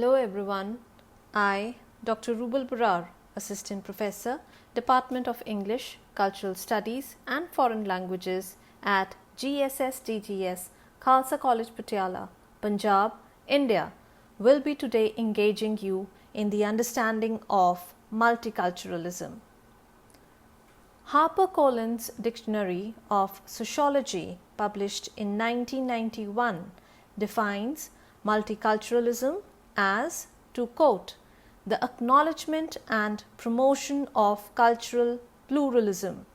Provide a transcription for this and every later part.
Hello everyone, I, Dr. Rubal Burar, Assistant Professor, Department of English, Cultural Studies and Foreign Languages at GSSDGS, Khalsa College Patiala, Punjab, India, will be today engaging you in the understanding of multiculturalism. HarperCollins Dictionary of Sociology, published in 1991, defines multiculturalism as, to quote, the acknowledgement and promotion of cultural pluralism.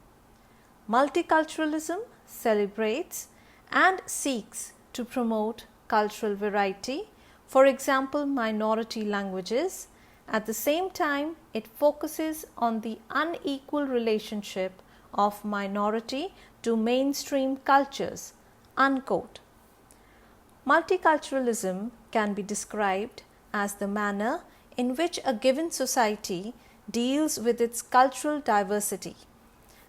Multiculturalism celebrates and seeks to promote cultural variety, for example, minority languages. At the same time, it focuses on the unequal relationship of minority to mainstream cultures, unquote. Multiculturalism can be described as the manner in which a given society deals with its cultural diversity.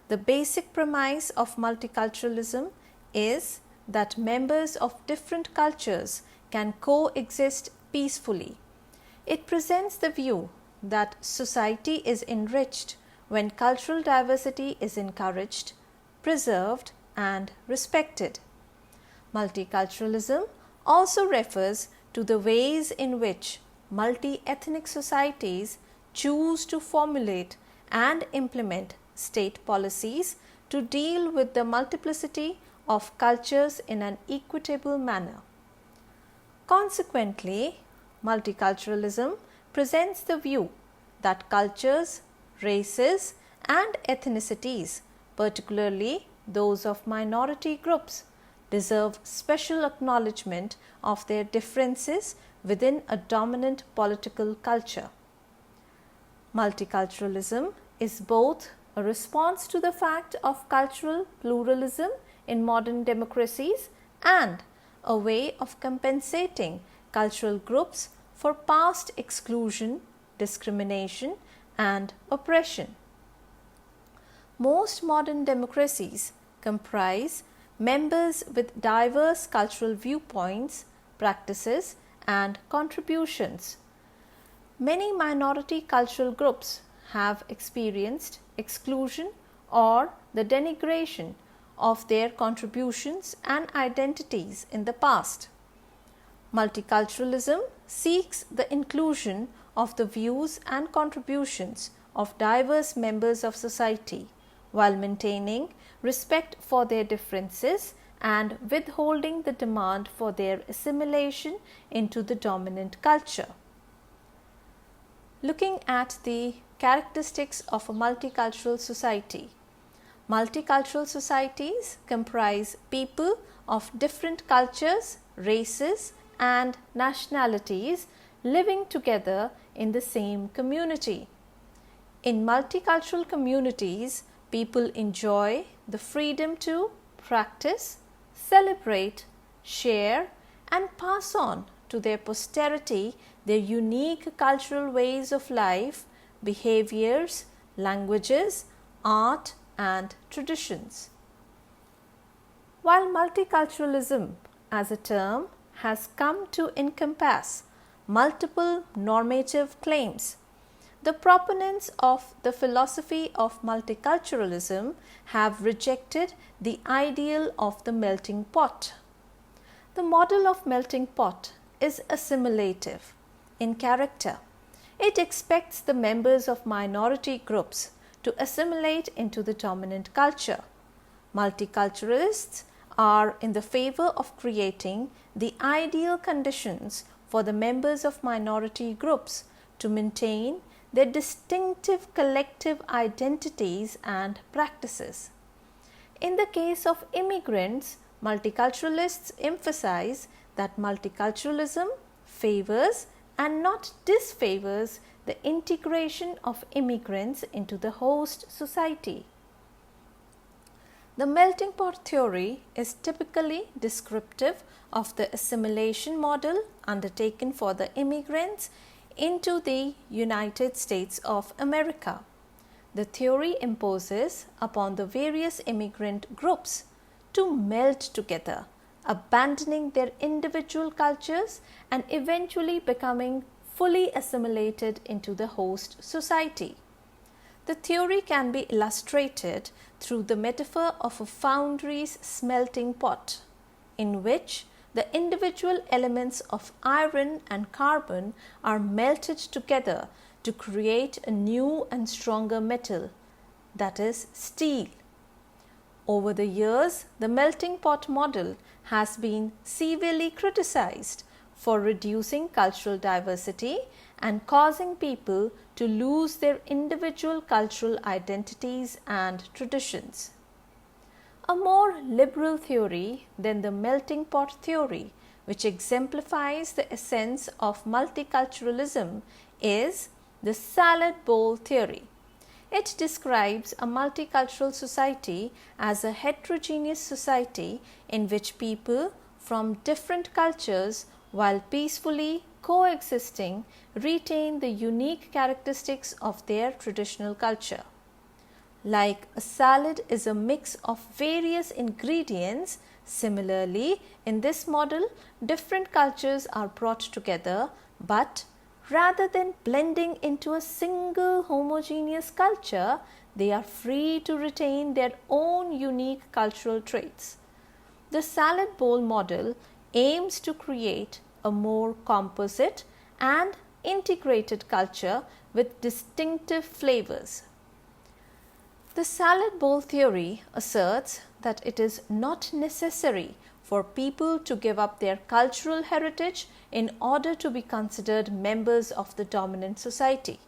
The basic premise of multiculturalism is that members of different cultures can coexist peacefully. It presents the view that society is enriched when cultural diversity is encouraged, preserved, and respected. Multiculturalism also refers to the ways in which multi-ethnic societies choose to formulate and implement state policies to deal with the multiplicity of cultures in an equitable manner. Consequently, multiculturalism presents the view that cultures, races, and ethnicities, particularly those of minority groups, deserve special acknowledgement of their differences within a dominant political culture. Multiculturalism is both a response to the fact of cultural pluralism in modern democracies and a way of compensating cultural groups for past exclusion, discrimination, and oppression. Most modern democracies comprise members with diverse cultural viewpoints, practices, and contributions. Many minority cultural groups have experienced exclusion or the denigration of their contributions and identities in the past. Multiculturalism seeks the inclusion of the views and contributions of diverse members of society while maintaining respect for their differences and withholding the demand for their assimilation into the dominant culture. Looking at the characteristics of a multicultural society. Multicultural societies comprise people of different cultures, races, and nationalities living together in the same community. In multicultural communities, people enjoy the freedom to practice, celebrate, share, and pass on to their posterity their unique cultural ways of life, behaviors, languages, art, and traditions. While multiculturalism as a term has come to encompass multiple normative claims, the proponents of the philosophy of multiculturalism have rejected the ideal of the melting pot. The model of melting pot is assimilative in character. It expects the members of minority groups to assimilate into the dominant culture. Multiculturalists are in the favor of creating the ideal conditions for the members of minority groups to maintain their distinctive collective identities and practices. In the case of immigrants, multiculturalists emphasize that multiculturalism favors and not disfavors the integration of immigrants into the host society. The melting pot theory is typically descriptive of the assimilation model undertaken for the immigrants into the United States of America. The theory imposes upon the various immigrant groups to melt together abandoning their individual cultures and eventually becoming fully assimilated into the host society. The theory can be illustrated through the metaphor of a foundry's smelting pot, in which the individual elements of iron and carbon are melted together to create a new and stronger metal, that is, steel. Over the years, the melting pot model has been severely criticized for reducing cultural diversity and causing people to lose their individual cultural identities and traditions. A more liberal theory than the melting pot theory, which exemplifies the essence of multiculturalism, is the salad bowl theory. It describes a multicultural society as a heterogeneous society in which people from different cultures, while peacefully coexisting, retain the unique characteristics of their traditional culture. Like a salad is a mix of various ingredients, similarly, in this model, different cultures are brought together, but rather than blending into a single homogeneous culture, they are free to retain their own unique cultural traits. The salad bowl model aims to create a more composite and integrated culture with distinctive flavors. The salad bowl theory asserts that it is not necessary for people to give up their cultural heritage in order to be considered members of the dominant society.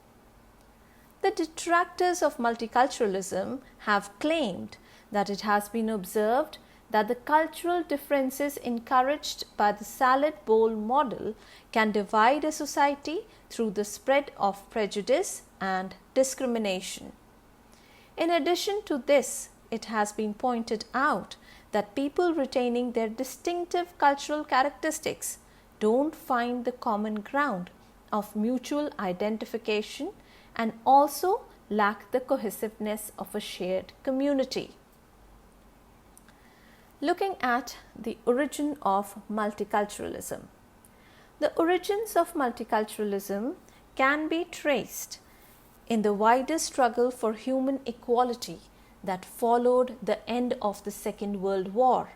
The detractors of multiculturalism have claimed that it has been observed that the cultural differences encouraged by the salad bowl model can divide a society through the spread of prejudice and discrimination. In addition to this, it has been pointed out that people retaining their distinctive cultural characteristics don't find the common ground of mutual identification and also lack the cohesiveness of a shared community. Looking at the origin of multiculturalism. The origins of multiculturalism can be traced in the wider struggle for human equality that followed the end of the Second World War.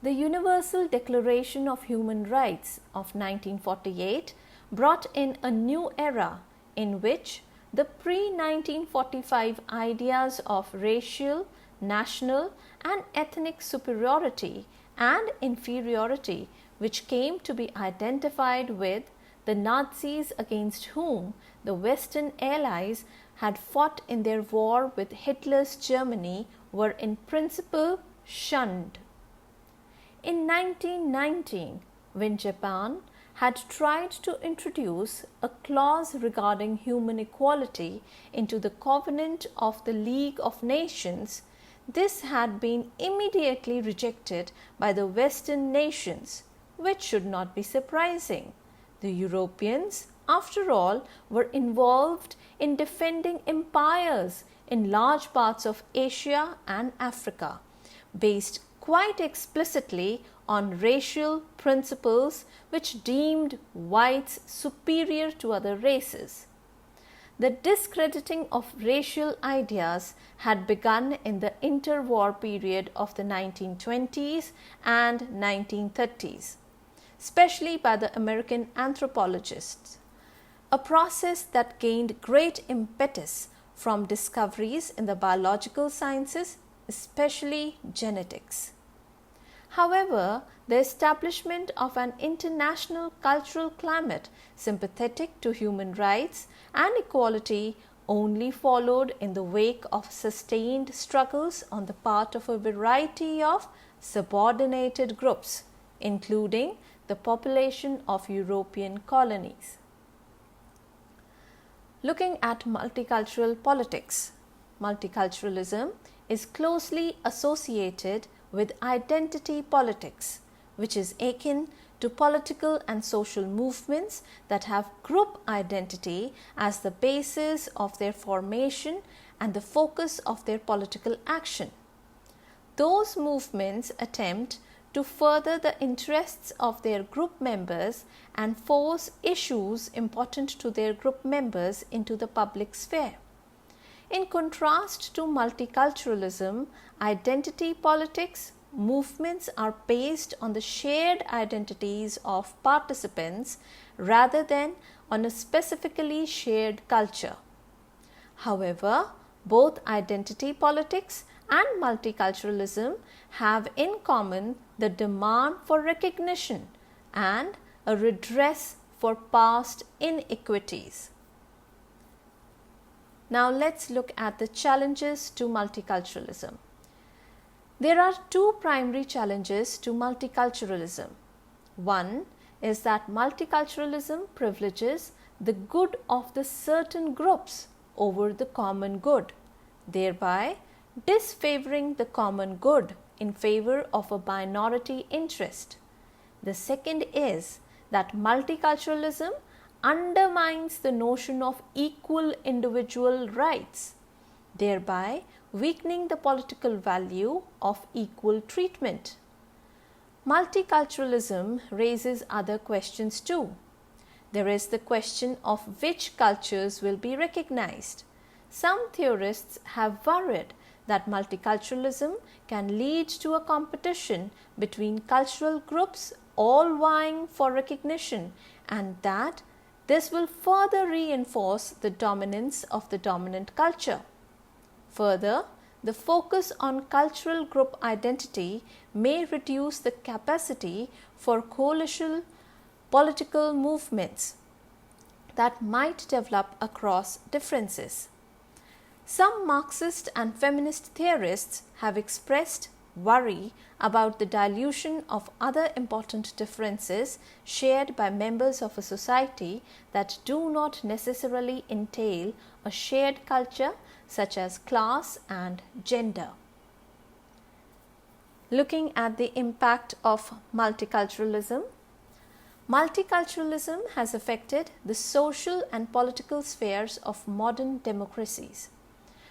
The Universal Declaration of Human Rights of 1948 brought in a new era in which the pre-1945 ideas of racial, national and ethnic superiority and inferiority, which came to be identified with the Nazis against whom the Western allies had fought in their war with Hitler's Germany, were in principle shunned. In 1919, when Japan had tried to introduce a clause regarding human equality into the Covenant of the League of Nations, this had been immediately rejected by the Western nations, which should not be surprising. The Europeans, after all, were involved in defending empires in large parts of Asia and Africa, based quite explicitly on racial principles which deemed whites superior to other races. The discrediting of racial ideas had begun in the interwar period of the 1920s and 1930s, especially by the American anthropologists, a process that gained great impetus from discoveries in the biological sciences, especially genetics. However, the establishment of an international cultural climate sympathetic to human rights and equality only followed in the wake of sustained struggles on the part of a variety of subordinated groups, including the population of European colonies. Looking at multicultural politics, multiculturalism is closely associated with identity politics, which is akin to political and social movements that have group identity as the basis of their formation and the focus of their political action. Those movements attempt to further the interests of their group members and force issues important to their group members into the public sphere. In contrast to multiculturalism, identity politics movements are based on the shared identities of participants rather than on a specifically shared culture. However, both identity politics and multiculturalism have in common the demand for recognition and a redress for past inequities. Now let's look at the challenges to multiculturalism. There are two primary challenges to multiculturalism. One is that multiculturalism privileges the good of the certain groups over the common good, thereby disfavoring the common good in favor of a minority interest. The second is that multiculturalism undermines the notion of equal individual rights, thereby weakening the political value of equal treatment. Multiculturalism raises other questions too. There is the question of which cultures will be recognized. Some theorists have worried that multiculturalism can lead to a competition between cultural groups all vying for recognition, and that this will further reinforce the dominance of the dominant culture. Further, the focus on cultural group identity may reduce the capacity for coalition political movements that might develop across differences. Some Marxist and feminist theorists have expressed worry about the dilution of other important differences shared by members of a society that do not necessarily entail a shared culture such as class and gender. Looking at the impact of multiculturalism, multiculturalism has affected the social and political spheres of modern democracies.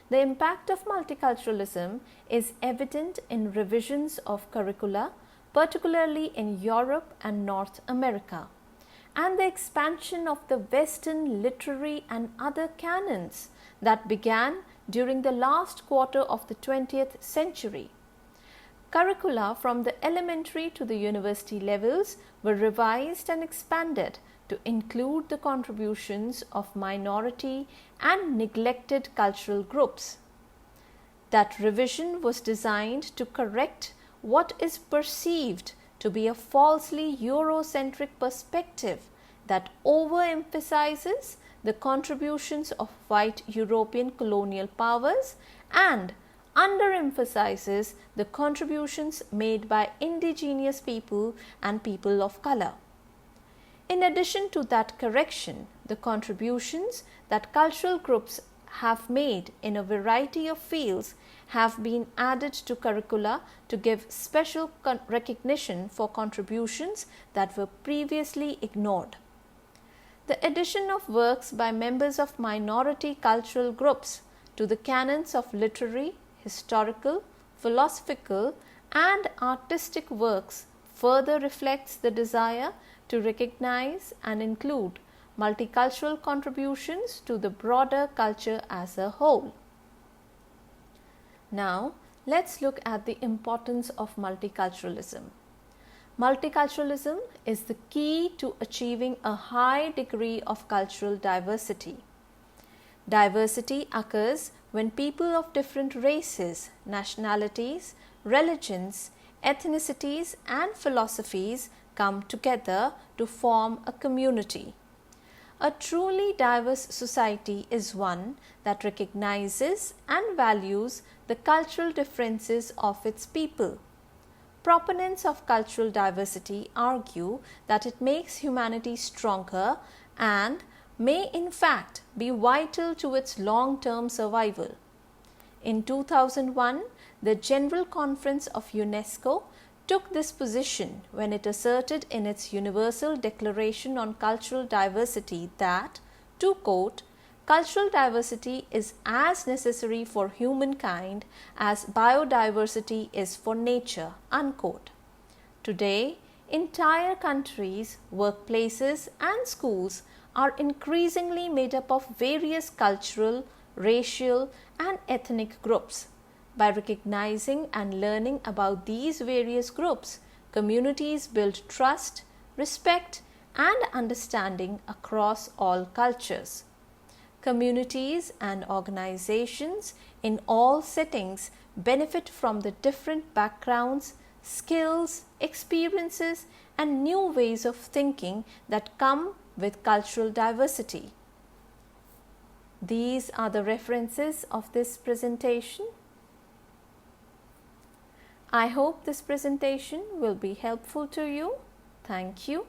The impact of multiculturalism is evident in revisions of curricula, particularly in Europe and North America, and the expansion of the Western literary and other canons that began during the last quarter of the 20th century. Curricula from the elementary to the university levels were revised and expanded to include the contributions of minority and neglected cultural groups. That revision was designed to correct what is perceived to be a falsely Eurocentric perspective that overemphasizes the contributions of white European colonial powers and underemphasizes the contributions made by indigenous people and people of color. In addition to that correction, the contributions that cultural groups have made in a variety of fields have been added to curricula to give special recognition for contributions that were previously ignored. The addition of works by members of minority cultural groups to the canons of literary, historical, philosophical, and artistic works further reflects the desire to recognize and include multicultural contributions to the broader culture as a whole. Now, let's look at the importance of multiculturalism. Multiculturalism is the key to achieving a high degree of cultural diversity. Diversity occurs when people of different races, nationalities, religions, ethnicities, and philosophies come together to form a community. A truly diverse society is one that recognizes and values the cultural differences of its people. Proponents of cultural diversity argue that it makes humanity stronger and may in fact be vital to its long-term survival. In 2001, the General Conference of UNESCO took this position when it asserted in its Universal Declaration on Cultural Diversity that, to quote, "Cultural diversity is as necessary for humankind as biodiversity is for nature," unquote. Today, entire countries, workplaces and schools are increasingly made up of various cultural, racial and ethnic groups. By recognizing and learning about these various groups, communities build trust, respect and understanding across all cultures. Communities and organizations in all settings benefit from the different backgrounds, skills, experiences and new ways of thinking that come with cultural diversity. These are the references of this presentation. I hope this presentation will be helpful to you. Thank you.